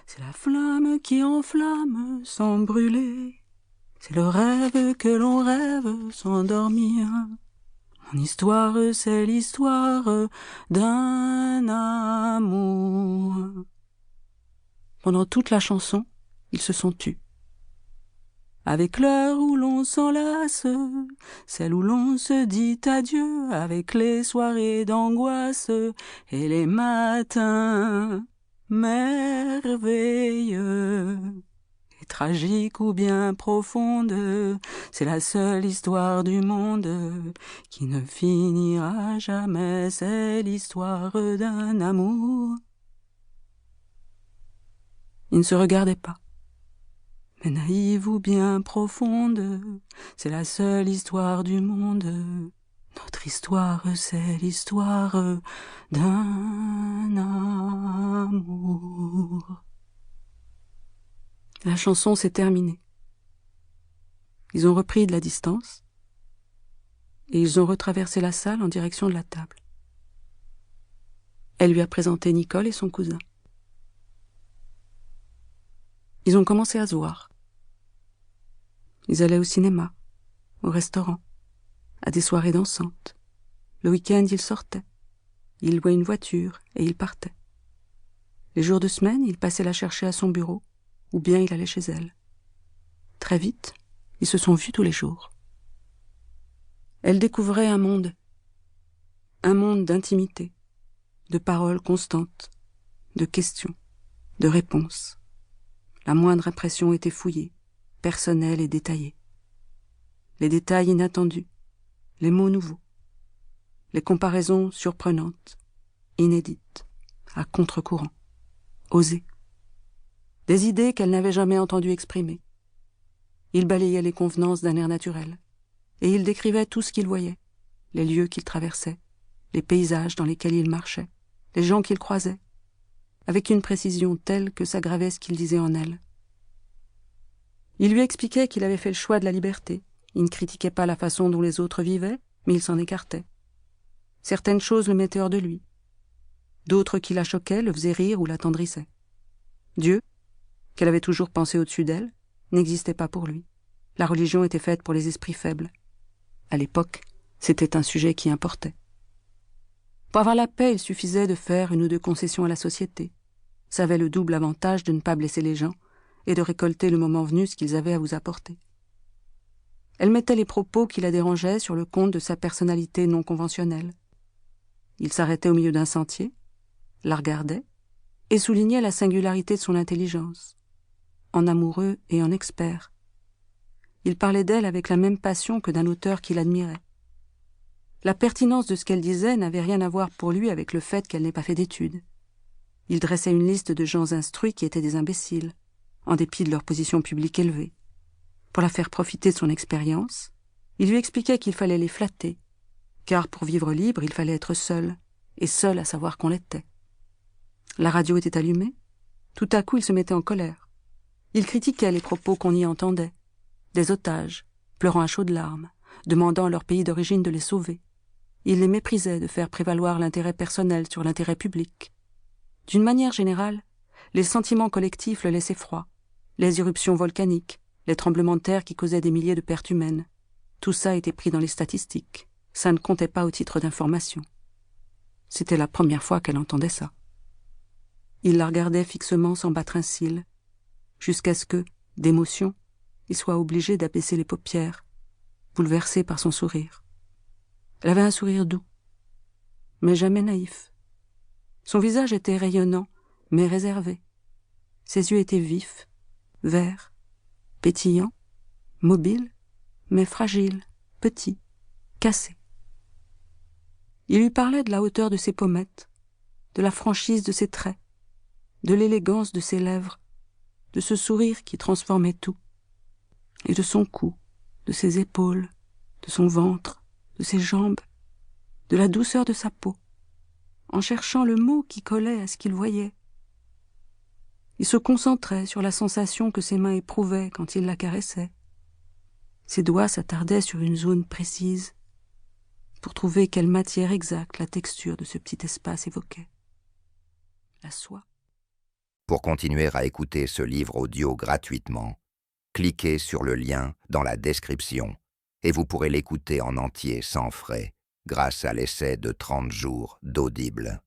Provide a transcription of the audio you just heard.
C'est la flamme qui enflamme sans brûler. C'est le rêve que l'on rêve sans dormir. Mon histoire, c'est l'histoire d'un amour. Pendant toute la chanson, ils se sont tus. Avec l'heure où l'on s'enlace, celle où l'on se dit adieu, avec les soirées d'angoisse et les matins merveilleux. Et tragique ou bien profonde, c'est la seule histoire du monde qui ne finira jamais, c'est l'histoire d'un amour. Ils ne se regardaient pas. Mais naïve ou bien profonde, c'est la seule histoire du monde. Notre histoire, c'est l'histoire d'un amour. La chanson s'est terminée. Ils ont repris de la distance et ils ont retraversé la salle en direction de la table. Elle lui a présenté Nicole et son cousin. Ils ont commencé à se voir. Ils allaient au cinéma, au restaurant, à des soirées dansantes. Le week-end, ils sortaient. Ils louaient une voiture et ils partaient. Les jours de semaine, il passait la chercher à son bureau, ou bien il allait chez elle. Très vite, ils se sont vus tous les jours. Elle découvrait un monde d'intimité, de paroles constantes, de questions, de réponses. La moindre impression était fouillée, personnelle et détaillée. Les détails inattendus, les mots nouveaux, les comparaisons surprenantes, inédites, à contre-courant, osées. Des idées qu'elle n'avait jamais entendu exprimer. Il balayait les convenances d'un air naturel, et il décrivait tout ce qu'il voyait, les lieux qu'il traversait, les paysages dans lesquels il marchait, les gens qu'il croisait, avec une précision telle que s'aggravait ce qu'il disait en elle. Il lui expliquait qu'il avait fait le choix de la liberté. Il ne critiquait pas la façon dont les autres vivaient, mais il s'en écartait. Certaines choses le mettaient hors de lui. D'autres qui la choquaient le faisaient rire ou l'attendrissaient. Dieu, qu'elle avait toujours pensé au-dessus d'elle, n'existait pas pour lui. La religion était faite pour les esprits faibles. À l'époque, c'était un sujet qui importait. Pour avoir la paix, il suffisait de faire une ou deux concessions à la société. Ça avait le double avantage de ne pas blesser les gens et de récolter le moment venu ce qu'ils avaient à vous apporter. Elle mettait les propos qui la dérangeaient sur le compte de sa personnalité non conventionnelle. Il s'arrêtait au milieu d'un sentier, la regardait et soulignait la singularité de son intelligence, en amoureux et en expert. Il parlait d'elle avec la même passion que d'un auteur qu'il admirait. La pertinence de ce qu'elle disait n'avait rien à voir pour lui avec le fait qu'elle n'ait pas fait d'études. Il dressait une liste de gens instruits qui étaient des imbéciles, en dépit de leur position publique élevée. Pour la faire profiter de son expérience, il lui expliquait qu'il fallait les flatter, car pour vivre libre, il fallait être seul, et seul à savoir qu'on l'était. La radio était allumée. Tout à coup, il se mettait en colère. Il critiquait les propos qu'on y entendait. Des otages, pleurant à chaudes larmes, demandant à leur pays d'origine de les sauver. Il les méprisait de faire prévaloir l'intérêt personnel sur l'intérêt public. D'une manière générale, les sentiments collectifs le laissaient froid. Les éruptions volcaniques, les tremblements de terre qui causaient des milliers de pertes humaines. Tout ça était pris dans les statistiques. Ça ne comptait pas au titre d'information. C'était la première fois qu'elle entendait ça. Il la regardait fixement sans battre un cil, jusqu'à ce que, d'émotion, il soit obligé d'abaisser les paupières, bouleversé par son sourire. Elle avait un sourire doux, mais jamais naïf. Son visage était rayonnant, mais réservé. Ses yeux étaient vifs, verts, pétillants, mobiles, mais fragiles, petits, cassés. Il lui parlait de la hauteur de ses pommettes, de la franchise de ses traits, de l'élégance de ses lèvres, de ce sourire qui transformait tout, et de son cou, de ses épaules, de son ventre, de ses jambes, de la douceur de sa peau, en cherchant le mot qui collait à ce qu'il voyait. Il se concentrait sur la sensation que ses mains éprouvaient quand il la caressait. Ses doigts s'attardaient sur une zone précise pour trouver quelle matière exacte la texture de ce petit espace évoquait. La soie. Pour continuer à écouter ce livre audio gratuitement, cliquez sur le lien dans la description et vous pourrez l'écouter en entier sans frais grâce à l'essai de 30 jours d'Audible.